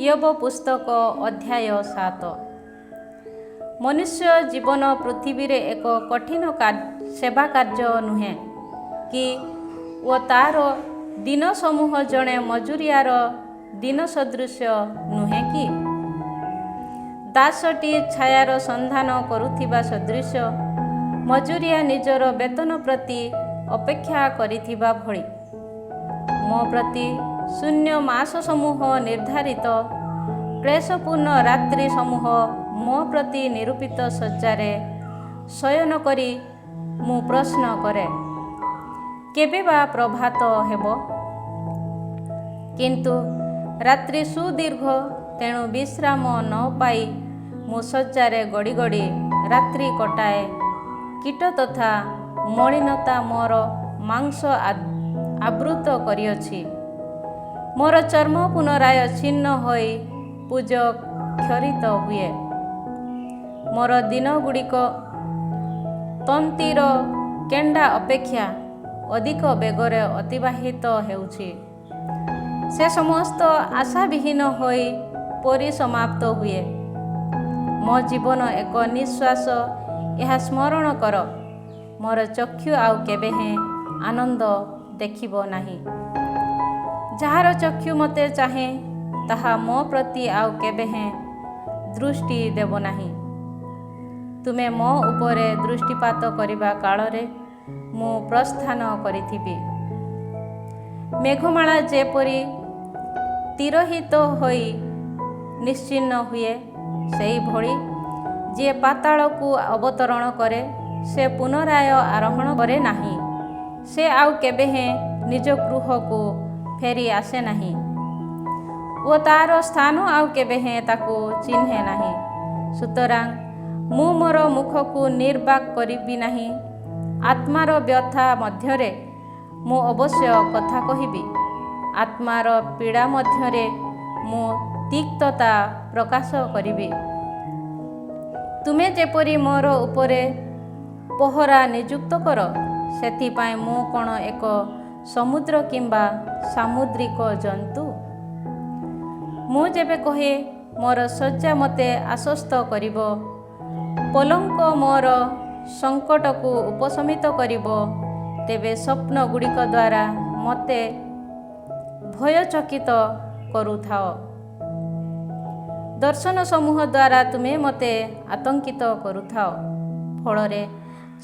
ଇୟୋବ ପୁସ୍ତକ ଅଧ୍ୟାୟ 7। ମନୁଷ୍ୟ ଜୀବନ ପୃଥିବୀରେ ଏକ କଠିନ ସେବା କାର୍ଯ୍ୟ ନୁହେଁ କି ଓ ତା'ର ଦିନ ସମୂହ ଜଣେ ମଜୁରିଆର ଦିନ ସଦୃଶ ନୁହେଁ କି? ଦାସଟି ଛାୟାର ସନ୍ଧାନ କରୁଥିବା ସଦୃଶ ମଜୁରିଆ ନିଜର ବେତନ ପ୍ରତି ଅପେକ୍ଷା କରିଥିବା ଭଳି ମୋ ପ୍ରତି ଶୂନ୍ୟ ମାସ ସମୂହ ନିର୍ଦ୍ଧାରିତ କ୍ଲେଶପୂର୍ଣ୍ଣ ରାତ୍ରି ସମୂହ ମୋ ପ୍ରତି ନିରୂପିତ ଶଯ୍ୟାରେ ଶୟନ କରି ମୁଁ ପ୍ରଶ୍ନ କରେ, କେବେ ବା ପ୍ରଭାତ ହେବ? କିନ୍ତୁ ରାତ୍ରି ସୁଦୀର୍ଘ, ତେଣୁ ବିଶ୍ରାମ ନ ପାଇ ମୁଁ ଶଯ୍ୟାରେ ଗଡ଼ି ଗଡ଼ି ରାତ୍ରି କଟାଏ। କୀଟ ତଥା ମଳିନତା ମୋର ମାଂସ ଆବୃତ କରିଅଛି। ମୋର ଚର୍ମ ପୁନରାୟ ଛିନ୍ନ ହୋଇ ପୁଜ କ୍ଷରିତ ହୁଏ। ମୋର ଦିନଗୁଡ଼ିକ ତନ୍ତୀର କେଣ୍ଡା ଅପେକ୍ଷା ଅଧିକ ବେଗରେ ଅତିବାହିତ ହେଉଛି। ସେ ସମସ୍ତ ଆଶାବିହୀନ ହୋଇ ପରିସମାପ୍ତ ହୁଏ। ମୋ ଜୀବନ ଏକ ନିଶ୍ୱାସ, ଏହା ସ୍ମରଣ କର। ମୋର ଚକ୍ଷୁ ଆଉ କେବେ ହେଁ ଆନନ୍ଦ ଦେଖିବ ନାହିଁ। ଯାହାର ଚକ୍ଷୁ ମୋତେ ଚାହେଁ, ତାହା ମୋ ପ୍ରତି ଆଉ କେବେ ହେଁ ଦୃଷ୍ଟି ଦେବ ନାହିଁ। ତୁମେ ମୋ ଉପରେ ଦୃଷ୍ଟିପାତ କରିବା କାଳରେ ମୁଁ ପ୍ରସ୍ଥାନ କରିଥିବି। ମେଘମାଳା ଯେପରି ତିରୋହିତ ହୋଇ ନିଶ୍ଚିହ୍ନ ହୁଏ, ସେହିଭଳି ଯିଏ ପାତାଳକୁ ଅବତରଣ କରେ, ସେ ପୁନରାୟ ଆରୋହଣ କରେ ନାହିଁ। ସେ ଆଉ କେବେ ହେଁ ନିଜ ଗୃହକୁ ଫେରି ଆସେ ନାହିଁ ଓ ତା'ର ସ୍ଥାନ ଆଉ କେବେ ହେଁ ତାକୁ ଚିହ୍ନେ ନାହିଁ। ସୁତରାଂ ମୁଁ ମୋର ମୁଖକୁ ନିର୍ବାକ କରିବି ନାହିଁ। ଆତ୍ମାର ବ୍ୟଥା ମଧ୍ୟରେ ମୁଁ ଅବଶ୍ୟ କଥା କହିବି। ଆତ୍ମାର ପୀଡ଼ା ମଧ୍ୟରେ ମୁଁ ତିକ୍ତତା ପ୍ରକାଶ କରିବି। ତୁମେ ଯେପରି ମୋର ଉପରେ ପହରା ନିଯୁକ୍ତ କର, ସେଥିପାଇଁ ମୁଁ କ'ଣ ଏକ ସମୁଦ୍ର କିମ୍ବା ସାମୁଦ୍ରିକ ଜନ୍ତୁ? ମୁଁ ଯେବେ କହେ, ମୋର ଶଯ୍ୟା ମୋତେ ଆଶ୍ୱସ୍ତ କରିବ, ପଲଙ୍କ ମୋର ସଙ୍କଟକୁ ଉପଶମିତ କରିବ, ତେବେ ସ୍ୱପ୍ନଗୁଡ଼ିକ ଦ୍ୱାରା ମୋତେ ଭୟଚକିତ କରୁଥାଅ। ଦର୍ଶନ ସମୂହ ଦ୍ୱାରା ତୁମେ ମୋତେ ଆତଙ୍କିତ କରୁଥାଅ। ଫଳରେ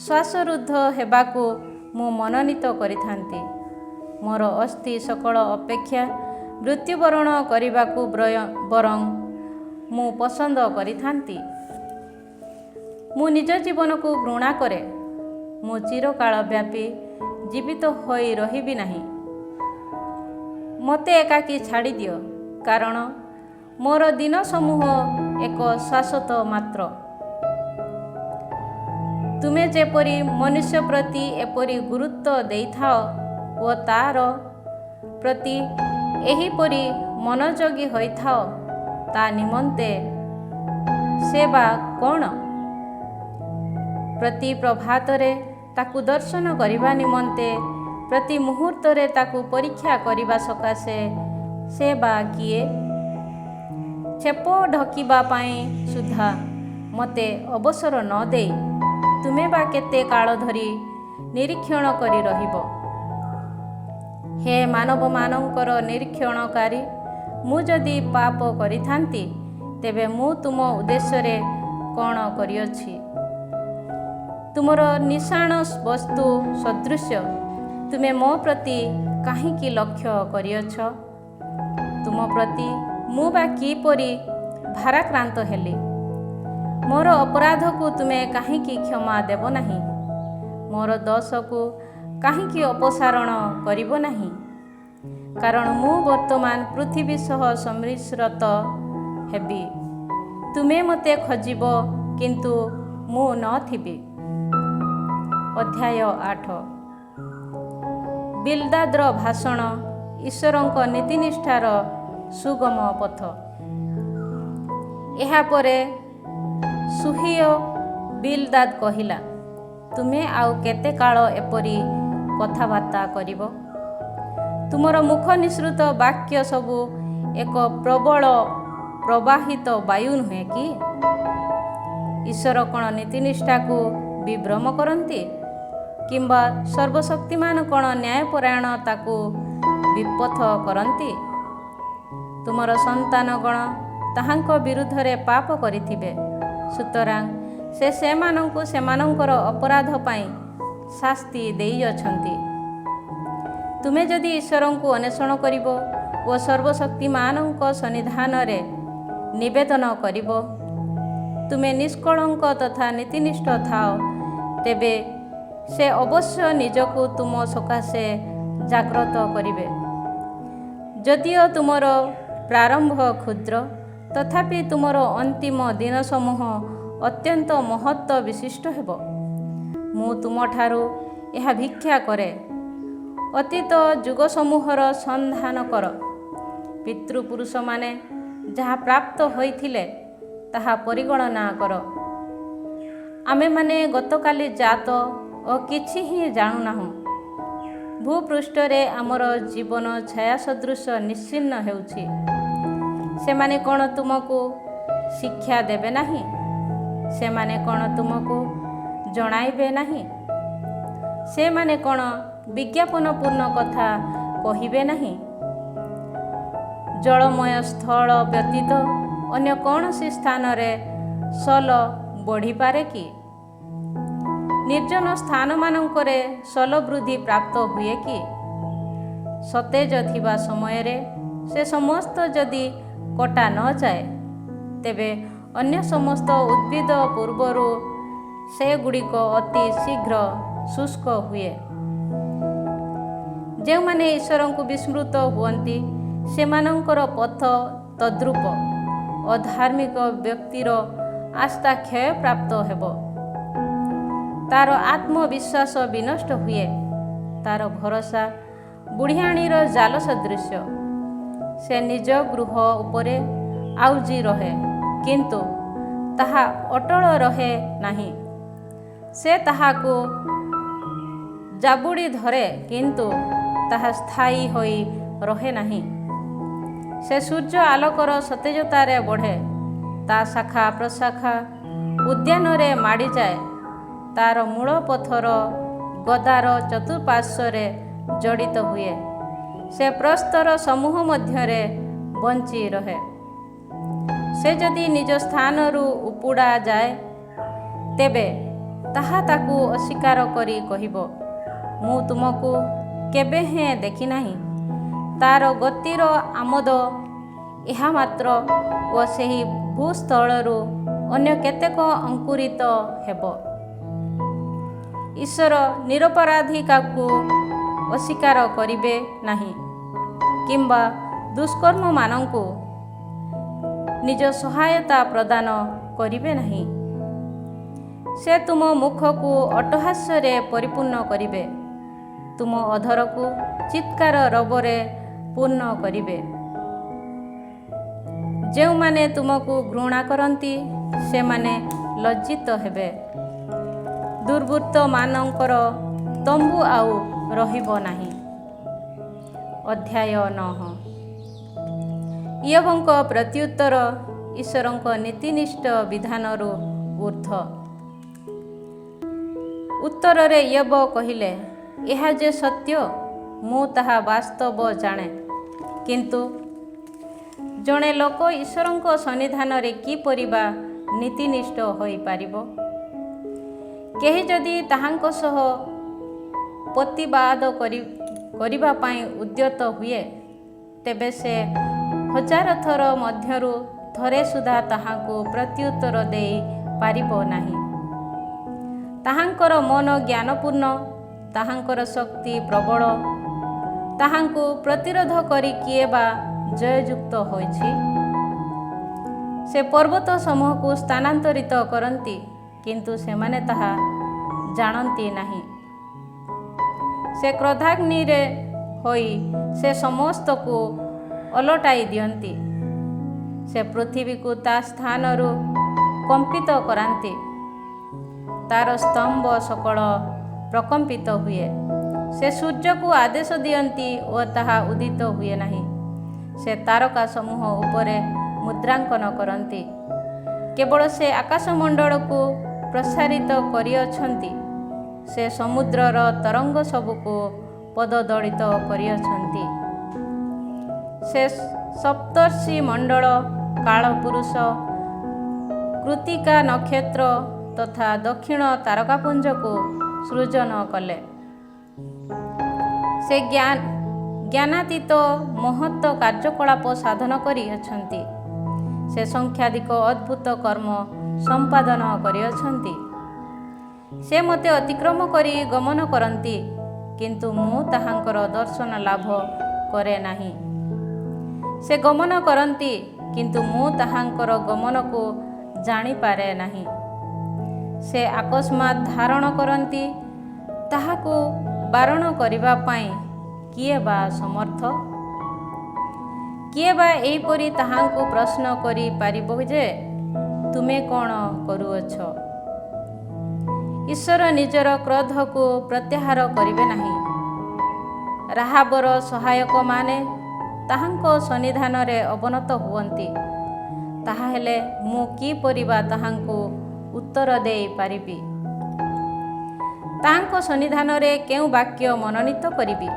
ଶ୍ୱାସରୁଦ୍ଧ ହେବାକୁ ମୁଁ ମନୋନୀତ କରିଥାନ୍ତି। ମୋର ଅସ୍ଥି ସକଳ ଅପେକ୍ଷା ମୃତ୍ୟୁବରଣ କରିବାକୁ ବରଂ ମୁଁ ପସନ୍ଦ କରିଥାନ୍ତି। ମୁଁ ନିଜ ଜୀବନକୁ ଘୃଣା କରେ। ମୁଁ ଚିରକାଳ ବ୍ୟାପୀ ଜୀବିତ ହୋଇ ରହିବି ନାହିଁ। ମୋତେ ଏକାକୀ ଛାଡ଼ିଦିଅ, କାରଣ ମୋର ଦିନ ସମୂହ ଏକ ଶାଶ୍ୱତ ମାତ୍ର। ତୁମେ ଯେପରି ମନୁଷ୍ୟ ପ୍ରତି ଏପରି ଗୁରୁତ୍ୱ ଦେଇଥାଅ ଓ ତା'ର ପ୍ରତି ଏହିପରି ମନୋଯୋଗୀ ହୋଇଥାଅ, ତା ନିମନ୍ତେ ସେ ବା କ'ଣ? ପ୍ରତି ପ୍ରଭାତରେ ତାକୁ ଦର୍ଶନ କରିବା ନିମନ୍ତେ, ପ୍ରତି ମୁହୂର୍ତ୍ତରେ ତାକୁ ପରୀକ୍ଷା କରିବା ସକାଶେ ସେ ବା କିଏ? ଛେପ ଢକିବା ପାଇଁ ସୁଦ୍ଧା ମୋତେ ଅବସର ନ ଦେଇ ତୁମେ ବା କେତେ କାଳ ଧରି ନିରୀକ୍ଷଣ କରି ରହିବ? ହେ ମାନବମାନଙ୍କର ନିରୀକ୍ଷଣକାରୀ, ମୁଁ ଯଦି ପାପ କରିଥାନ୍ତି, ତେବେ ମୁଁ ତୁମ ଉଦ୍ଦେଶ୍ୟରେ କ'ଣ କରିଅଛି? ତୁମର ନିଶାଣ ବସ୍ତୁ ସଦୃଶ୍ୟ ତୁମେ ମୋ ପ୍ରତି କାହିଁକି ଲକ୍ଷ୍ୟ କରିଅଛ? ତୁମ ପ୍ରତି ମୁଁ ବା କିପରି ଭାରାକ୍ରାନ୍ତ ହେଲି? ମୋର ଅପରାଧକୁ ତୁମେ କାହିଁକି କ୍ଷମା ଦେବ ନାହିଁ? ମୋର ଦୋଷକୁ କାହିଁକି ଅପସାରଣ କରିବ ନାହିଁ? କାରଣ ମୁଁ ବର୍ତ୍ତମାନ ପୃଥିବୀ ସହ ସମ୍ମିଶ୍ରିତ ହେବି। ତୁମେ ମୋତେ ଖୋଜିବ, କିନ୍ତୁ ମୁଁ ନଥିବି। ଅଧ୍ୟାୟ 8। ବିଲ୍ଦାଦର ଭାଷଣ, ଈଶ୍ୱରଙ୍କ ନୀତିନିଷ୍ଠାର ସୁଗମ ପଥ। ଏହାପରେ ସୁହିୟ ବିଲ୍ଦାଦ କହିଲା, ତୁମେ ଆଉ କେତେ କାଳ ଏପରି କଥାବାର୍ତ୍ତା କରିବ? ତୁମର ମୁଖ ନିଃସୃତ ବାକ୍ୟ ସବୁ ଏକ ପ୍ରବଳ ପ୍ରବାହିତ ବାୟୁ ନୁହେଁ କି? ଈଶ୍ୱର କ'ଣ ନୀତିନିଷ୍ଠାକୁ ବିଭ୍ରମ କରନ୍ତି? କିମ୍ବା ସର୍ବଶକ୍ତିମାନ କ'ଣ ନ୍ୟାୟପରାୟଣ ତାକୁ ବିପଥ କରନ୍ତି? ତୁମର ସନ୍ତାନଗଣ ତାହାଙ୍କ ବିରୁଦ୍ଧରେ ପାପ କରିଥିବେ, ସୁତରାଂ ସେ ସେମାନଙ୍କୁ ସେମାନଙ୍କର ଅପରାଧ ପାଇଁ ଶାସ୍ତି ଦେଇଅଛନ୍ତି। ତୁମେ ଯଦି ଈଶ୍ୱରଙ୍କୁ ଅନ୍ୱେଷଣ କରିବ ଓ ସର୍ବଶକ୍ତିମାନଙ୍କ ସନ୍ନିଧାନରେ ନିବେଦନ କରିବ, ତୁମେ ନିଷ୍କଳଙ୍କ ତଥା ନୀତିନିଷ୍ଠ ଥାଅ, ତେବେ ସେ ଅବଶ୍ୟ ନିଜକୁ ତୁମ ସକାଶେ ଜାଗ୍ରତ କରିବେ। ଯଦିଓ ତୁମର ପ୍ରାରମ୍ଭ କ୍ଷୁଦ୍ର, ତଥାପି ତୁମର ଅନ୍ତିମ ଦିନସମୂହ ଅତ୍ୟନ୍ତ ମହତ୍ତ୍ୱ ବିଶିଷ୍ଟ ହେବ। ମୁଁ ତୁମଠାରୁ ଏହା ଭିକ୍ଷା କରେ। ଅତୀତ ଯୁଗସମୂହର ସନ୍ଧାନ କର। ପିତୃପୁରୁଷମାନେ ଯାହା ପ୍ରାପ୍ତ ହୋଇଥିଲେ ତାହା ପରିଗଣନା କର। ଆମେମାନେ ଗତକାଲି ଜାତ ଓ କିଛି ହିଁ ଜାଣୁନାହୁଁ। ଭୂପୃଷ୍ଠରେ ଆମର ଜୀବନ ଛାୟା ସଦୃଶ ନିଶ୍ଚିହ୍ନ ହେଉଛି। ସେମାନେ କ'ଣ ତୁମକୁ ଶିକ୍ଷା ଦେବେ ନାହିଁ? ସେମାନେ କ'ଣ ତୁମକୁ ଜଣାଇବେ ନାହିଁ? ସେମାନେ କ'ଣ ବିଜ୍ଞାପନପୂର୍ଣ୍ଣ କଥା କହିବେ ନାହିଁ? ଜଳମୟ ସ୍ଥଳ ବ୍ୟତୀତ ଅନ୍ୟ କୌଣସି ସ୍ଥାନରେ ସଲ ବଢ଼ିପାରେ କି? ନିର୍ଜନ ସ୍ଥାନମାନଙ୍କରେ ସଲ ବୃଦ୍ଧି ପ୍ରାପ୍ତ ହୁଏ କି? ସତେଜ ଥିବା ସମୟରେ ସେ ସମସ୍ତ ଯଦି କଟା ନ ଯାଏ, ତେବେ ଅନ୍ୟ ସମସ୍ତ ଉଦ୍ଭିଦ ପୂର୍ବରୁ ସେଗୁଡ଼ିକ ଅତି ଶୀଘ୍ର ଶୁଷ୍କ ହୁଏ। ଯେଉଁମାନେ ଈଶ୍ୱରଙ୍କୁ ବିସ୍ମୃତ ହୁଅନ୍ତି, ସେମାନଙ୍କର ପଥ ତଦ୍ରୂପ। ଅଧାର୍ମିକ ବ୍ୟକ୍ତିର ଆସ୍ଥା କ୍ଷୟପ୍ରାପ୍ତ ହେବ। ତାର ଆତ୍ମବିଶ୍ୱାସ ବିନଷ୍ଟ ହୁଏ। ତାର ଭରସା ବୁଢ଼ିଆଣୀର ଜାଲ ସଦୃଶ। ସେ ନିଜ ଗୃହ ଉପରେ ଆଉଜି ରହେ, କିନ୍ତୁ ତାହା ଅଟଳ ରହେ ନାହିଁ। ସେ ତାହାକୁ ଜାବୁଡ଼ି ଧରେ, କିନ୍ତୁ ତାହା ସ୍ଥାୟୀ ହୋଇ ରହେ ନାହିଁ। ସେ ସୂର୍ଯ୍ୟ ଆଲୋକର ସତେଜତାରେ ବଢ଼େ। ତା ଶାଖା ପ୍ରଶାଖା ଉଦ୍ୟାନରେ ମାଡ଼ିଯାଏ। ତାର ମୂଳ ପଥର ଗଦାର ଚତୁଃପାର୍ଶ୍ୱରେ ଜଡ଼ିତ ହୁଏ। ସେ ପ୍ରସ୍ତର ସମୂହ ମଧ୍ୟରେ ବଞ୍ଚି ରହେ। ସେ ଯଦି ନିଜ ସ୍ଥାନରୁ ଉପୁଡ଼ା ଯାଏ, ତେବେ ତାହା ତାକୁ ଅସ୍ୱୀକାର କରି କହିବ, ମୁଁ ତୁମକୁ କେବେ ହେଁ ଦେଖିନାହିଁ। ତାର ଗତିର ଆମୋଦ ଏହା ମାତ୍ର ଓ ସେହି ଭୂସ୍ଥଳରୁ ଅନ୍ୟ କେତେକ ଅଙ୍କୁରିତ ହେବ। ଈଶ୍ୱର ନିରପରାଧିକାକୁ ଅସ୍ୱୀକାର କରିବେ ନାହିଁ, କିମ୍ବା ଦୁଷ୍କର୍ମମାନଙ୍କୁ ନିଜ ସହାୟତା ପ୍ରଦାନ କରିବେ ନାହିଁ। ସେ ତୁମ ମୁଖକୁ ଅଟ୍ଟହାସ୍ୟରେ ପରିପୂର୍ଣ୍ଣ କରିବେ, ତୁମ ଅଧରକୁ ଚିତ୍କାର ରବରେ ପୂର୍ଣ୍ଣ କରିବେ। ଯେଉଁମାନେ ତୁମକୁ ଘୃଣା କରନ୍ତି, ସେମାନେ ଲଜ୍ଜିତ ହେବେ। ଦୁର୍ବୃତ୍ତମାନଙ୍କର ତମ୍ବୁ ଆଉ ରହିବ ନାହିଁ। ଅଧ୍ୟାୟ 9। ଇୟୋବଙ୍କ ପ୍ରତ୍ୟୁତ୍ତର ଈଶ୍ୱରଙ୍କ ନୀତିନିଷ୍ଠ ବିଧାନରୁ ଊର୍ଦ୍ଧ୍ୱ। ଉତ୍ତରରେ ଇୟୋବ କହିଲେ, ଏହା ଯେ ସତ୍ୟ, ମୁଁ ତାହା ବାସ୍ତବ ଜାଣେ। କିନ୍ତୁ ଜଣେ ଲୋକ ଈଶ୍ୱରଙ୍କ ସନ୍ନିଧାନରେ କିପରି ବା ନୀତିନିଷ୍ଠ ହୋଇପାରିବ? କେହି ଯଦି ତାହାଙ୍କ ସହ ପ୍ରତିବାଦ କରିବା ପାଇଁ ଉଦ୍ୟତ ହୁଏ, ତେବେ ସେ ହଜାର ଥର ମଧ୍ୟରୁ ଥରେ ସୁଦ୍ଧା ତାହାଙ୍କୁ ପ୍ରତ୍ୟୁତ୍ତର ଦେଇ ପାରିବ ନାହିଁ। ତାହାଙ୍କର ମନ ଜ୍ଞାନପୂର୍ଣ୍ଣ, ତାହାଙ୍କର ଶକ୍ତି ପ୍ରବଳ। ତାହାଙ୍କୁ ପ୍ରତିରୋଧ କରି କିଏ ବା ଜୟଯୁକ୍ତ ହୋଇଛି? ସେ ପର୍ବତ ସମୂହକୁ ସ୍ଥାନାନ୍ତରିତ କରନ୍ତି, କିନ୍ତୁ ସେମାନେ ତାହା ଜାଣନ୍ତି ନାହିଁ। ସେ କ୍ରୋଧାଗ୍ନିରେ ହୋଇ ସେ ସମସ୍ତକୁ ଓଲଟାଇ ଦିଅନ୍ତି। ସେ ପୃଥିବୀକୁ ତା ସ୍ଥାନରୁ କମ୍ପିତ କରାନ୍ତି। ତାର ସ୍ତମ୍ଭ ସକଳ ପ୍ରକମ୍ପିତ ହୁଏ। ସେ ସୂର୍ଯ୍ୟକୁ ଆଦେଶ ଦିଅନ୍ତି ଓ ତାହା ଉଦିତ ହୁଏ ନାହିଁ। ସେ ତାରକା ସମୂହ ଉପରେ ମୁଦ୍ରାଙ୍କନ କରନ୍ତି। କେବଳ ସେ ଆକାଶମଣ୍ଡଳକୁ ପ୍ରସାରିତ କରିଅଛନ୍ତି, ସେ ସମୁଦ୍ରର ତରଙ୍ଗ ସବୁକୁ ପଦଦଳିତ କରିଅଛନ୍ତି। ସେ ସପ୍ତର୍ଷି ମଣ୍ଡଳ, କାଳପୁରୁଷ, କୃତ୍ତିକା ନକ୍ଷତ୍ର ତଥା ଦକ୍ଷିଣ ତାରକାପୁଞ୍ଜକୁ ସୃଜନ କଲେ। ସେ ଜ୍ଞାନାତୀତ ମହତ୍ କାର୍ଯ୍ୟକଳାପ ସାଧନ କରିଅଛନ୍ତି। ସେ ସଂଖ୍ୟାଧିକ ଅଦ୍ଭୁତ କର୍ମ ସମ୍ପାଦନ କରିଅଛନ୍ତି। ସେ ମୋତେ ଅତିକ୍ରମ କରି ଗମନ କରନ୍ତି, କିନ୍ତୁ ମୁଁ ତାହାଙ୍କର ଦର୍ଶନ ଲାଭ କରେ ନାହିଁ। ସେ ଗମନ କରନ୍ତି, କିନ୍ତୁ ମୁଁ ତାହାଙ୍କର ଗମନକୁ ଜାଣିପାରେ ନାହିଁ। ସେ ଅକସ୍ମାତ୍ ଧାରଣ କରନ୍ତି, ତାହାକୁ ବାରଣ କରିବା ପାଇଁ କିଏ ବା ସମର୍ଥ? କିଏ ବା ଏହିପରି ତାହାଙ୍କୁ ପ୍ରଶ୍ନ କରିପାରିବ ଯେ, ତୁମେ କ'ଣ କରୁଅଛ? ଈଶ୍ୱର ନିଜର କ୍ରୋଧକୁ ପ୍ରତ୍ୟାହାର କରିବେ ନାହିଁ। ରାହାବର ସହାୟକମାନେ ତାହାଙ୍କ ସନ୍ନିଧାନରେ ଅବନତ ହୁଅନ୍ତି। ତାହାହେଲେ ମୁଁ କିପରି ବା ତାହାଙ୍କୁ ଉତ୍ତର ଦେଇପାରିବି? ତାହାଙ୍କ ସନ୍ନିଧାନରେ କେଉଁ ବାକ୍ୟ ମନୋନୀତ କରିବି?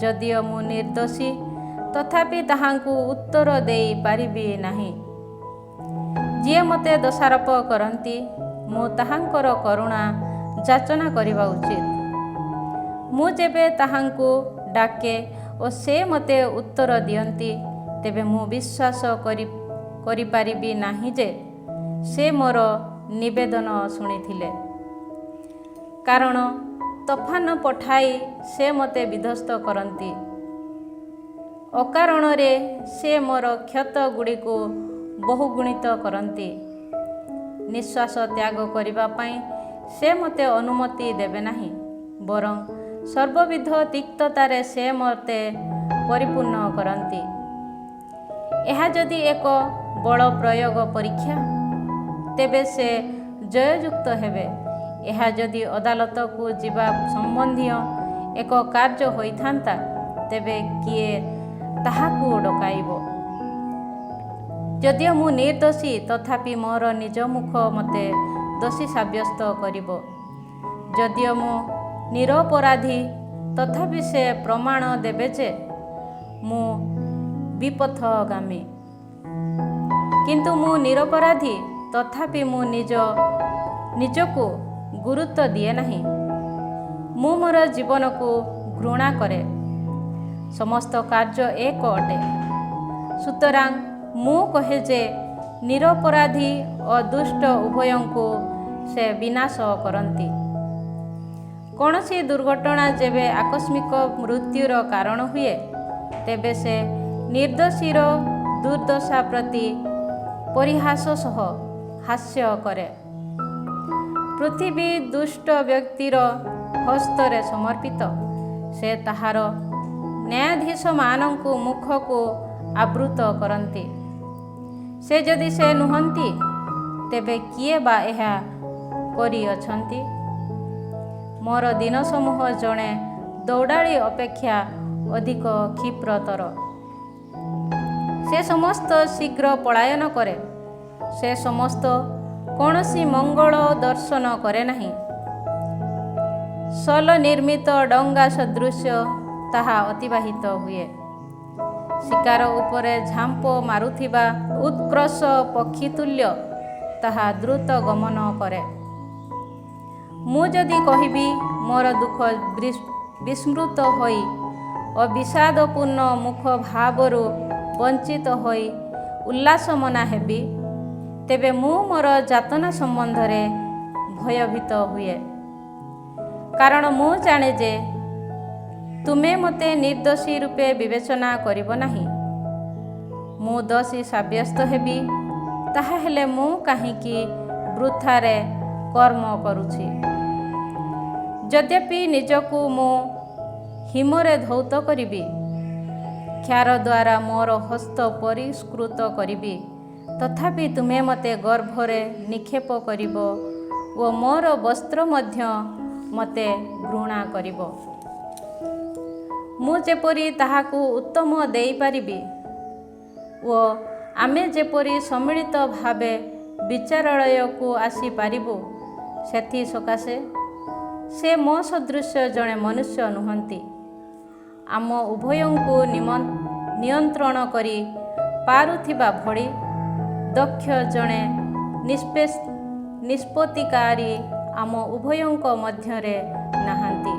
ଯଦିଓ ମୁଁ ନିର୍ଦ୍ଦୋଷୀ, ତଥାପି ତାହାଙ୍କୁ ଉତ୍ତର ଦେଇପାରିବି ନାହିଁ। ଯିଏ ମୋତେ ଦୋଷାରୋପ କରନ୍ତି, ମୁଁ ତାହାଙ୍କର କରୁଣା ଯାଚନା କରିବା ଉଚିତ। ମୁଁ ଯେବେ ତାହାଙ୍କୁ ଡାକେ ଓ ସେ ମୋତେ ଉତ୍ତର ଦିଅନ୍ତି, ତେବେ ମୁଁ ବିଶ୍ୱାସ କରିପାରିବି ନାହିଁ ଯେ ସେ ମୋର ନିବେଦନ ଶୁଣିଥିଲେ। କାରଣ ତୋଫାନ ପଠାଇ ସେ ମୋତେ ବିଧ୍ୱସ୍ତ କରନ୍ତି। ଅକାରଣରେ ସେ ମୋର କ୍ଷତ ଗୁଡ଼ିକୁ ବହୁଗୁଣିତ କରନ୍ତି। ନିଶ୍ୱାସ ତ୍ୟାଗ କରିବା ପାଇଁ ସେ ମୋତେ ଅନୁମତି ଦେବେ ନାହିଁ, ବରଂ ସର୍ବବିଧ ତିକ୍ତତାରେ ସେ ମୋତେ ପରିପୂର୍ଣ୍ଣ କରନ୍ତି। ଏହା ଯଦି ଏକ ବଳ ପ୍ରୟୋଗ ପରୀକ୍ଷା, ତେବେ ସେ ଜୟଯୁକ୍ତ ହେବେ। ଏହା ଯଦି ଅଦାଲତକୁ ଯିବା ସମ୍ବନ୍ଧୀୟ ଏକ କାର୍ଯ୍ୟ ହୋଇଥାନ୍ତା, ତେବେ କିଏ ତାହାକୁ ଡକାଇବ? ଯଦିଓ ମୁଁ ନିର୍ଦ୍ଦୋଷୀ, ତଥାପି ମୋର ନିଜ ମୁଖ ମୋତେ ଦୋଷୀ ସାବ୍ୟସ୍ତ କରିବ। ଯଦିଓ ମୁଁ ନିରପରାଧୀ, ତଥାପି ସେ ପ୍ରମାଣ ଦେବେ ଯେ ମୁଁ ବିପଥଗାମୀ। କିନ୍ତୁ ମୁଁ ନିରପରାଧୀ, ତଥାପି ମୁଁ ନିଜକୁ ଗୁରୁତ୍ୱ ଦିଏ ନାହିଁ। ମୁଁ ମୋର ଜୀବନକୁ ଘୃଣା କରେ। ସମସ୍ତ କାର୍ଯ୍ୟ ଏକ ଅଟେ। ସୁତରାଂ ମୁଁ କହେ ଯେ ନିରପରାଧୀ ଓ ଦୁଷ୍ଟ ଉଭୟଙ୍କୁ ସେ ବିନାଶ କରନ୍ତି। କୌଣସି ଦୁର୍ଘଟଣା ଯେବେ ଆକସ୍ମିକ ମୃତ୍ୟୁର କାରଣ ହୁଏ, ତେବେ ସେ ନିର୍ଦ୍ଦୋଷୀର ଦୁର୍ଦ୍ଦଶା ପ୍ରତି ପରିହାସ ସହ ହାସ୍ୟ କରେ। ପୃଥିବୀ ଦୁଷ୍ଟ ବ୍ୟକ୍ତିର ହସ୍ତରେ ସମର୍ପିତ। ସେ ତାହାର ନ୍ୟାୟାଧୀଶମାନଙ୍କୁ ମୁଖକୁ ଆବୃତ କରନ୍ତି। ସେ ଯଦି ସେ ନୁହନ୍ତି, ତେବେ କିଏ ବା ଏହା କରିଅଛନ୍ତି? ମୋର ଦିନସମୂହ ଜଣେ ଦୌଡ଼ାଳି ଅପେକ୍ଷା ଅଧିକ କ୍ଷିପ୍ରତର। ସେ ସମସ୍ତ ଶୀଘ୍ର ପଳାୟନ କରେ। ସେ ସମସ୍ତ କୌଣସି ମଙ୍ଗଳ ଦର୍ଶନ କରେ ନାହିଁ। ସୋଲ ନିର୍ମିତ ଡଙ୍ଗା ସଦୃଶ୍ୟ ତାହା ଅତିବାହିତ ହୁଏ। ଶିକାର ଉପରେ ଝାମ୍ପ ମାରୁଥିବା ଉତ୍କର୍ଷ ପକ୍ଷୀ ତୁଲ୍ୟ ତାହା ଦ୍ରୁତ ଗମନ କରେ। ମୁଁ ଯଦି କହିବି, ମୋର ଦୁଃଖ ବିସ୍ମୃତ ହୋଇ ଓ ବିଷାଦପୂର୍ଣ୍ଣ ମୁଖ ଭାବରୁ ବଞ୍ଚିତ ହୋଇ ଉଲ୍ଲାସମନା ହେବି, ତେବେ ମୁଁ ମୋର ଯାତନା ସମ୍ବନ୍ଧରେ ଭୟଭୀତ ହୁଏ। କାରଣ ମୁଁ ଜାଣେ ଯେ ତୁମେ ମୋତେ ନିର୍ଦ୍ଦୋଷୀ ରୂପେ ବିବେଚନା କରିବ ନାହିଁ। ମୁଁ ଦୋଷୀ ସାବ୍ୟସ୍ତ ହେବି, ତାହାହେଲେ ମୁଁ କାହିଁକି ବୃଥାରେ କର୍ମ କରୁଛି? ଯଦ୍ୟପି ନିଜକୁ ମୁଁ ହିମରେ ଧୌତ କରିବି, କ୍ଷାର ଦ୍ୱାରା ମୋର ହସ୍ତ ପରିଷ୍କୃତ କରିବି, ତଥାପି ତୁମେ ମୋତେ ଗର୍ଭରେ ନିକ୍ଷେପ କରିବ ଓ ମୋର ବସ୍ତ୍ର ମଧ୍ୟ ମୋତେ ଘୃଣା କରିବ। ମୁଁ ଯେପରି ତାହାକୁ ଉତ୍ତମ ଦେଇପାରିବି ଓ ଆମେ ଯେପରି ସମ୍ମିଳିତ ଭାବେ ବିଚାରାଳୟକୁ ଆସିପାରିବୁ, ସେଥି ସକାଶେ ସେ ମୋ ସଦୃଶ ଜଣେ ମନୁଷ୍ୟ ନୁହନ୍ତି। ଆମ ଉଭୟଙ୍କୁ ନିୟନ୍ତ୍ରଣ କରି ପାରୁଥିବା ଭଳି ଦକ୍ଷ ଜଣେ ନିଷ୍ପତ୍ତିକାରୀ ଆମ ଉଭୟଙ୍କ ମଧ୍ୟରେ ନାହାନ୍ତି।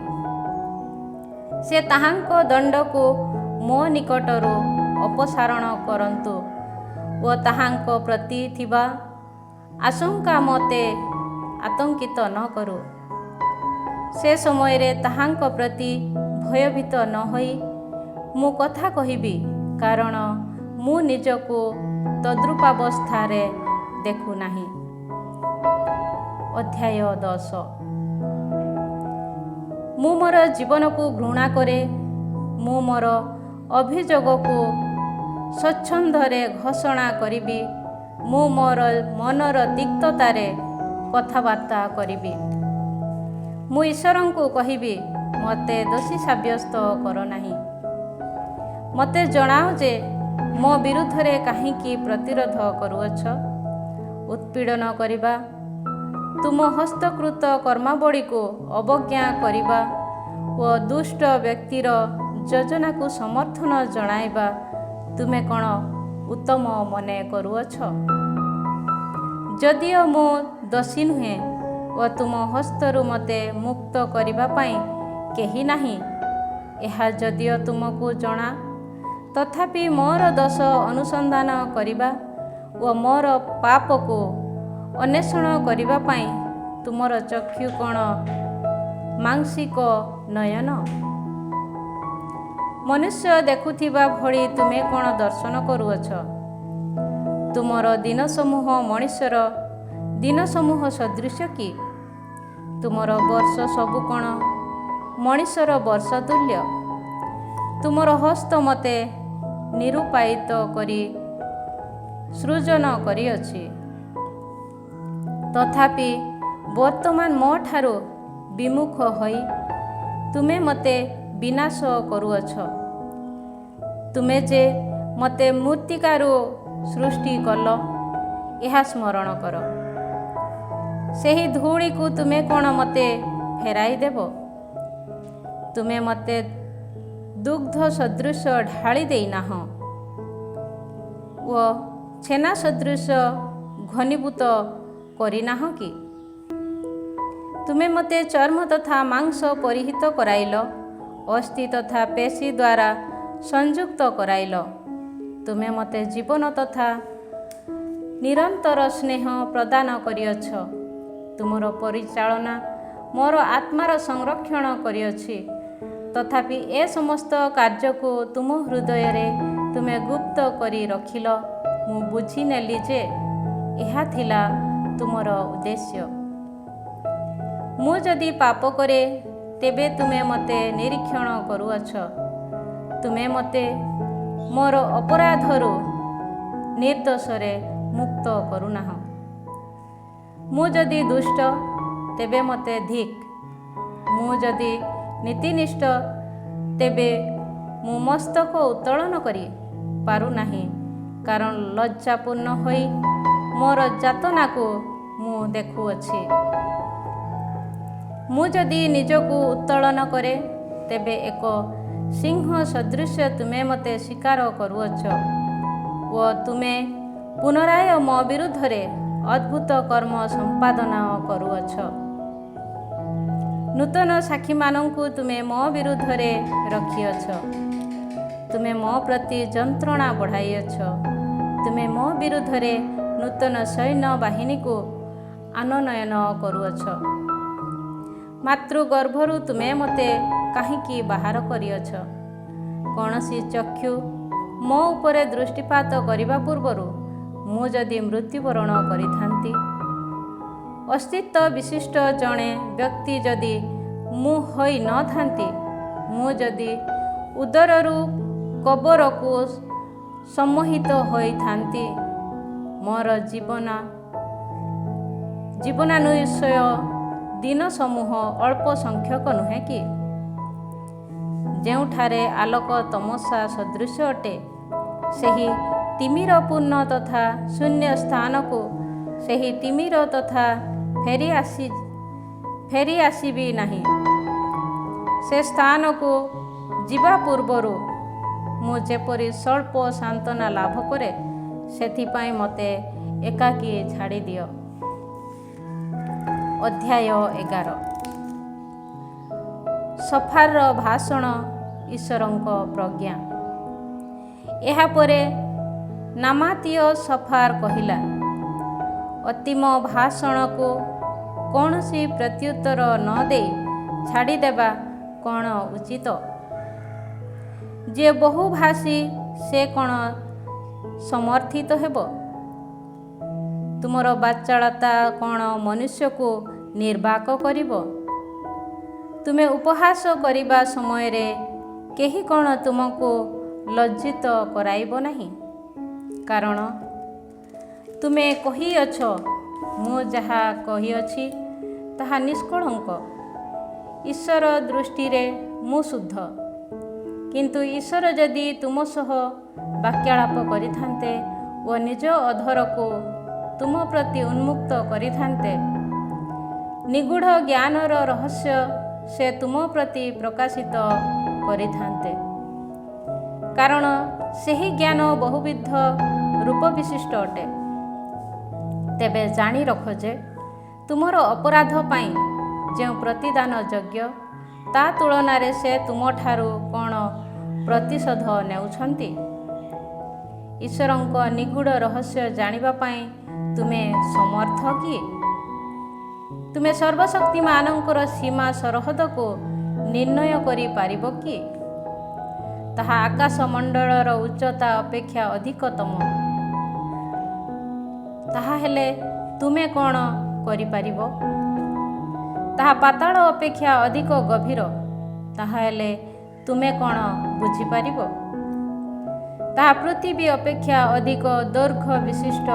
ସେ ତାହାଙ୍କ ଦଣ୍ଡକୁ ମୋ ନିକଟରୁ ଅପସାରଣ କରନ୍ତୁ ଓ ତାହାଙ୍କ ପ୍ରତି ଥିବା ଆଶଙ୍କା ମୋତେ ଆତଙ୍କିତ ନ କରୁ। ସେ ସମୟରେ ତାହାଙ୍କ ପ୍ରତି ଭୟଭୀତ ନ ହୋଇ ମୁଁ କଥା କହିବି, କାରଣ ମୁଁ ନିଜକୁ ତଦ୍ରୂପାବସ୍ଥାରେ ଦେଖୁନାହିଁ। ଅଧ୍ୟାୟ 10। ମୁଁ ମୋର ଜୀବନକୁ ଘୃଣା କରେ। ମୁଁ ମୋର ଅଭିଯୋଗକୁ ସ୍ୱଚ୍ଛନ୍ଦରେ ଘୋଷଣା କରିବି। ମୁଁ ମୋର ମନର ତିକ୍ତତାରେ କଥାବାର୍ତ୍ତା କରିବି। ମୁଁ ଈଶ୍ୱରଙ୍କୁ କହିବି, ମୋତେ ଦୋଷୀ ସାବ୍ୟସ୍ତ କର ନାହିଁ। ମୋତେ ଜଣାଅ ଯେ ମୋ ବିରୁଦ୍ଧରେ କାହିଁକି ପ୍ରତିରୋଧ କରୁଅଛ। ଉତ୍ପୀଡ଼ନ କରିବା, ତୁମ ହସ୍ତକୃତ କର୍ମାବଳୀକୁ ଅବଜ୍ଞା କରିବା ଓ ଦୁଷ୍ଟ ବ୍ୟକ୍ତିର ଯୋଜନାକୁ ସମର୍ଥନ ଜଣାଇବା ତୁମେ କ'ଣ ଉତ୍ତମ ମନେ କରୁଅଛ? ଯଦିଓ ମୁଁ ଦୋଷୀ ନୁହେଁ ଓ ତୁମ ହସ୍ତରୁ ମୋତେ ମୁକ୍ତ କରିବା ପାଇଁ କେହି ନାହିଁ, ଏହା ଯଦିଓ ତୁମକୁ ଜଣା, ତଥାପି ମୋର ଦୋଷ ଅନୁସନ୍ଧାନ କରିବା ଓ ମୋର ପାପକୁ ଅନ୍ୱେଷଣ କରିବା ପାଇଁ ତୁମର ଚକ୍ଷୁ କ'ଣ ମାଂସିକ ନୟନ? ମନୁଷ୍ୟ ଦେଖୁଥିବା ଭଳି ତୁମେ କ'ଣ ଦର୍ଶନ କରୁଅଛ? ତୁମର ଦିନସମୂହ ମଣିଷର ଦିନସମୂହ ସଦୃଶ କି? ତୁମର ବର୍ଷ ସବୁ କ'ଣ ମଣିଷର ବର୍ଷ ତୁଲ୍ୟ? ତୁମର ହସ୍ତ ମୋତେ ନିରୁପାୟିତ କରି ସୃଜନ କରିଅଛି, ତଥାପି ବର୍ତ୍ତମାନ ମୋ ଠାରୁ ବିମୁଖ ହୋଇ ତୁମେ ମୋତେ ବିନାଶ କରୁଅଛ। ତୁମେ ଯେ ମୋତେ ମୃତ୍ତିକାରୁ ସୃଷ୍ଟି କଲ, ଏହା ସ୍ମରଣ କର। ସେହି ଧୂଳିକୁ ତୁମେ କ'ଣ ମୋତେ ଫେରାଇ ଦେବ? ତୁମେ ମୋତେ ଦୁଗ୍ଧ ସଦୃଶ ଢାଳି ଦେଇନାହଁ ଓ ଛେନା ସଦୃଶ ଘନୀଭୂତ କରିନାହଁ କି? ତୁମେ ମୋତେ ଚର୍ମ ତଥା ମାଂସ ପରିହିତ କରାଇଲ, ଅସ୍ଥି ତଥା ପେଶୀ ଦ୍ୱାରା ସଂଯୁକ୍ତ କରାଇଲ। ତୁମେ ମୋତେ ଜୀବନ ତଥା ନିରନ୍ତର ସ୍ନେହ ପ୍ରଦାନ କରିଅଛ। ତୁମର ପରିଚାଳନା ମୋର ଆତ୍ମାର ସଂରକ୍ଷଣ କରିଅଛି। ତଥାପି ଏ ସମସ୍ତ କାର୍ଯ୍ୟକୁ ତୁମ ହୃଦୟରେ ତୁମେ ଗୁପ୍ତ କରି ରଖିଲ। ମୁଁ ବୁଝିନେଲି ଯେ ଏହା ଥିଲା ତୁମର ଉଦ୍ଦେଶ୍ୟ। ମୁଁ ଯଦି ପାପ କରେ, ତେବେ ତୁମେ ମୋତେ ନିରୀକ୍ଷଣ କରୁଅଛ। ତୁମେ ମୋତେ ମୋର ଅପରାଧରୁ ନିର୍ଦ୍ଦୋଷରେ ମୁକ୍ତ କରୁନାହଁ। ମୁଁ ଯଦି ଦୁଷ୍ଟ, ତେବେ ମୋତେ ଧିକ୍। ମୁଁ ଯଦି ନୀତିନିଷ୍ଠ, ତେବେ ମୁଁ ମସ୍ତକ ଉତ୍ତୋଳନ କରି ପାରୁନାହିଁ, କାରଣ ଲଜ୍ଜାପୂର୍ଣ୍ଣ ହୋଇ ମୋର ଯାତନାକୁ ମୁଁ ଦେଖୁଅଛି। ମୁଁ ଯଦି ନିଜକୁ ଉତ୍ତୋଳନ କରେ, ତେବେ ଏକ ସିଂହ ସଦୃଶ ତୁମେ ମୋତେ ସ୍ୱୀକାର କରୁଅଛ ଓ ତୁମେ ପୁନରାୟ ମୋ ବିରୁଦ୍ଧରେ ଅଦ୍ଭୁତ କର୍ମ ସମ୍ପାଦନ କରୁଅଛ। ନୂତନ ସାକ୍ଷୀମାନଙ୍କୁ ତୁମେ ମୋ ବିରୁଦ୍ଧରେ ରଖିଅଛ। ତୁମେ ମୋ ପ୍ରତି ଯନ୍ତ୍ରଣା ବଢ଼ାଇଅଛ। ତୁମେ ମୋ ବିରୁଦ୍ଧରେ ନୂତନ ସୈନ୍ୟ ବାହିନୀକୁ ଆନୟନ କରୁଅଛ। ମାତୃଗର୍ଭରୁ ତୁମେ ମୋତେ କାହିଁକି ବାହାର କରିଅଛ? କୌଣସି ଚକ୍ଷୁ ମୋ ଉପରେ ଦୃଷ୍ଟିପାତ କରିବା ପୂର୍ବରୁ ମୁଁ ଯଦି ମୃତ୍ୟୁବରଣ କରିଥାନ୍ତି, ଅସ୍ତିତ୍ୱ ବିଶିଷ୍ଟ ଜଣେ ବ୍ୟକ୍ତି ଯଦି ମୁଁ ହୋଇ ନଥାନ୍ତି, ମୁଁ ଯଦି ଉଦରରୁ କବରକୁ ସମ୍ମୋହିତ ହୋଇଥାନ୍ତି, ମୋର ଜୀବନାନୁଶୟ ଦିନ ସମୂହ ଅଳ୍ପ ସଂଖ୍ୟକ ନୁହେଁ କି? ଯେଉଁଠାରେ ଆଲୋକ ତମସା ସଦୃଶ ଅଟେ, ସେହି ତିମିରପୂର୍ଣ୍ଣ ତଥା ଶୂନ୍ୟ ସ୍ଥାନକୁ ସେହି ତିମିର ତଥା ଫେରି ଆସିବି ନାହିଁ। ସେ ସ୍ଥାନକୁ ଯିବା ପୂର୍ବରୁ ମୁଁ ଯେପରି ସ୍ୱଳ୍ପ ସାନ୍ତ୍ୱନା ଲାଭ କରେ, ସେଥିପାଇଁ ମୋତେ ଏକାକୀ ଛାଡ଼ିଦିଅ। ଅଧ୍ୟାୟ 11। ସଫାରର ଭାଷଣ, ଈଶ୍ୱରଙ୍କ ପ୍ରଜ୍ଞା। ଏହାପରେ ନାମାତୀୟ ସଫାର କହିଲା, ଅତିମ ଭାଷଣକୁ କୌଣସି ପ୍ରତ୍ୟୁତ୍ତର ନ ଦେଇ ଛାଡ଼ିଦେବା କ'ଣ ଉଚିତ? ଯିଏ ବହୁଭାଷୀ ସେ କ'ଣ ସମର୍ଥିତ ହେବ? ତୁମର ବାଚାଳତା କ'ଣ ମନୁଷ୍ୟକୁ ନିର୍ବାକ କରିବ? ତୁମେ ଉପହାସ କରିବା ସମୟରେ କେହି କ'ଣ ତୁମକୁ ଲଜ୍ଜିତ କରାଇବ ନାହିଁ? କାରଣ ତୁମେ କହିଅଛ, ମୁଁ ଯାହା କହିଅଛି ତାହା ନିଷ୍କଳଙ୍କ। ଈଶ୍ୱର ଦୃଷ୍ଟିରେ ମୁଁ ଶୁଦ୍ଧ। କିନ୍ତୁ ଈଶ୍ୱର ଯଦି ତୁମ ସହ ବାକ୍ୟାଳାପ କରିଥାନ୍ତେ ଓ ନିଜ ଅଧରକୁ ତୁମ ପ୍ରତି ଉନ୍ମୁକ୍ତ କରିଥାନ୍ତେ, ନିଗୂଢ଼ ଜ୍ଞାନର ରହସ୍ୟ ସେ ତୁମ ପ୍ରତି ପ୍ରକାଶିତ କରିଥାନ୍ତେ। କାରଣ ସେହି ଜ୍ଞାନ ବହୁବିଧ ରୂପ ବିଶିଷ୍ଟ ଅଟେ। ତେବେ ଜାଣି ରଖ ଯେ ତୁମର ଅପରାଧ ପାଇଁ ଯେଉଁ ପ୍ରତିଦାନ ଯୋଗ୍ୟ, ତା ତୁଳନାରେ ସେ ତୁମଠାରୁ କ'ଣ ପ୍ରତିଶୋଧ ନେଉଛନ୍ତି? ଈଶ୍ୱରଙ୍କ ନିଗୂଢ଼ ରହସ୍ୟ ଜାଣିବା ପାଇଁ ତୁମେ ସମର୍ଥ କି? ତୁମେ ସର୍ବଶକ୍ତିମାନଙ୍କର ସୀମା ସରହଦକୁ ନିର୍ଣ୍ଣୟ କରିପାରିବ କି? ତାହା ଆକାଶମଣ୍ଡଳର ଉଚ୍ଚତା ଅପେକ୍ଷା ଅଧିକତମ। ତାହାହେଲେ ତୁମେ କ'ଣ କରିପାରିବ? ତାହା ପାତାଳ ଅପେକ୍ଷା ଅଧିକ ଗଭୀର। ତାହାହେଲେ ତୁମେ କ'ଣ ବୁଝିପାରିବ? ତାହା ପୃଥିବୀ ଅପେକ୍ଷା ଅଧିକ ଦୈର୍ଘ୍ୟ ବିଶିଷ୍ଟ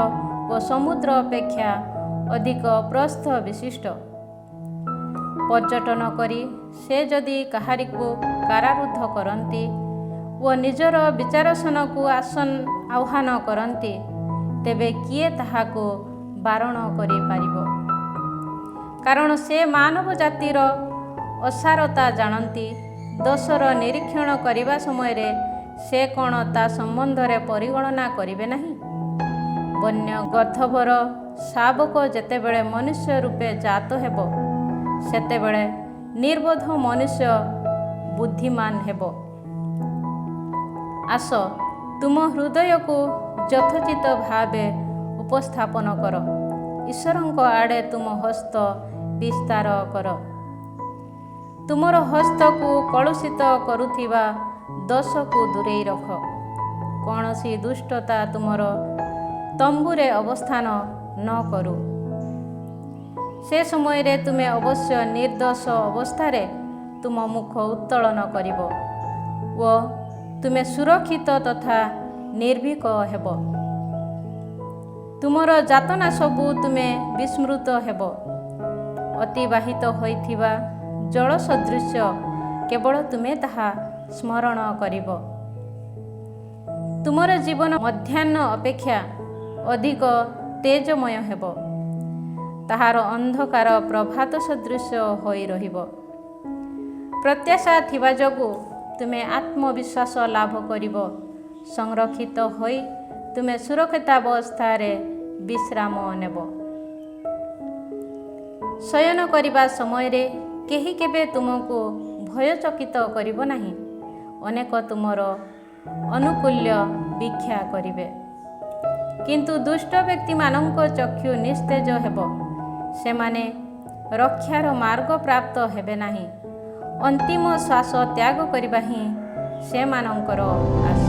ଓ ସମୁଦ୍ର ଅପେକ୍ଷା ଅଧିକ ପ୍ରସ୍ଥ ବିଶିଷ୍ଟ। ପର୍ଯ୍ୟଟନ କରି ସେ ଯଦି କାହାରିକୁ କାରାରୁଦ୍ଧ କରନ୍ତି ଓ ନିଜର ବିଚାରାସନକୁ ଆହ୍ୱାନ କରନ୍ତି, ତେବେ କିଏ ତାହାକୁ ବାରଣ କରିପାରିବ? କାରଣ ସେ ମାନବ ଜାତିର ଅସାରତା ଜାଣନ୍ତି। ଦୋଷର ନିରୀକ୍ଷଣ କରିବା ସମୟରେ ସେ କ'ଣ ତା ସମ୍ବନ୍ଧରେ ପରିଗଣନା କରିବେ ନାହିଁ? ବନ୍ୟ ଗର୍ଦ୍ଦଭର ଶାବକ ଯେତେବେଳେ ମନୁଷ୍ୟ ରୂପେ ଜାତ ହେବ, ସେତେବେଳେ ନିର୍ବୋଧ ମନୁଷ୍ୟ ବୁଦ୍ଧିମାନ ହେବ। ଆସ, ତୁମ ହୃଦୟକୁ ଯଥୋଚିତ ଭାବେ ଉପସ୍ଥାପନ କର। ଈଶ୍ୱରଙ୍କ ଆଡ଼େ ତୁମ ହସ୍ତ ବିସ୍ତାର କର। ତୁମର ହସ୍ତକୁ କଳୁଷିତ କରୁଥିବା ଦୋଷକୁ ଦୂରେଇ ରଖ। କୌଣସି ଦୁଷ୍ଟତା ତୁମର ତମ୍ବୁରେ ଅବସ୍ଥାନ ନ କରୁ। ସେ ସମୟରେ ତୁମେ ଅବଶ୍ୟ ନିର୍ଦ୍ଦୋଷ ଅବସ୍ଥାରେ ତୁମ ମୁଖ ଉତ୍ତୋଳନ କରିବ ଓ ତୁମେ ସୁରକ୍ଷିତ ତଥା ନିର୍ଭୀକ ହେବ। ତୁମର ଯାତନା ସବୁ ତୁମେ ବିସ୍ମୃତ ହେବ। ଅତିବାହିତ ହୋଇଥିବା ଜଳ ସଦୃଶ୍ୟ କେବଳ ତୁମେ ତାହା ସ୍ମରଣ କରିବ। ତୁମର ଜୀବନ ମଧ୍ୟାହ୍ନ ଅପେକ୍ଷା ଅଧିକ ତେଜମୟ ହେବ। ତାହାର ଅନ୍ଧକାର ପ୍ରଭାତ ସଦୃଶ୍ୟ ହୋଇ ରହିବ। ପ୍ରତ୍ୟାଶା ଥିବା ଯୋଗୁଁ ତୁମେ ଆତ୍ମବିଶ୍ୱାସ ଲାଭ କରିବ। ସଂରକ୍ଷିତ ହୋଇ ତୁମେ ସୁରକ୍ଷିତାବସ୍ଥାରେ ବିଶ୍ରାମ ନେବ। ଶୟନ କରିବା ସମୟରେ କେହି କେବେ ତୁମକୁ ଭୟଚକିତ କରିବ ନାହିଁ। ଅନେକ ତୁମର ଅନୁକୂଲ୍ୟ ଭିକ୍ଷା କରିବେ, କିନ୍ତୁ ଦୁଷ୍ଟ ବ୍ୟକ୍ତିମାନଙ୍କ ଚକ୍ଷୁ ନିସ୍ତେଜ ହେବ। ସେମାନେ ରକ୍ଷାର ମାର୍ଗ ପ୍ରାପ୍ତ ହେବେ ନାହିଁ। ଅନ୍ତିମ ଶ୍ୱାସ ତ୍ୟାଗ କରିବା ହିଁ ସେମାନଙ୍କର ଆଶା।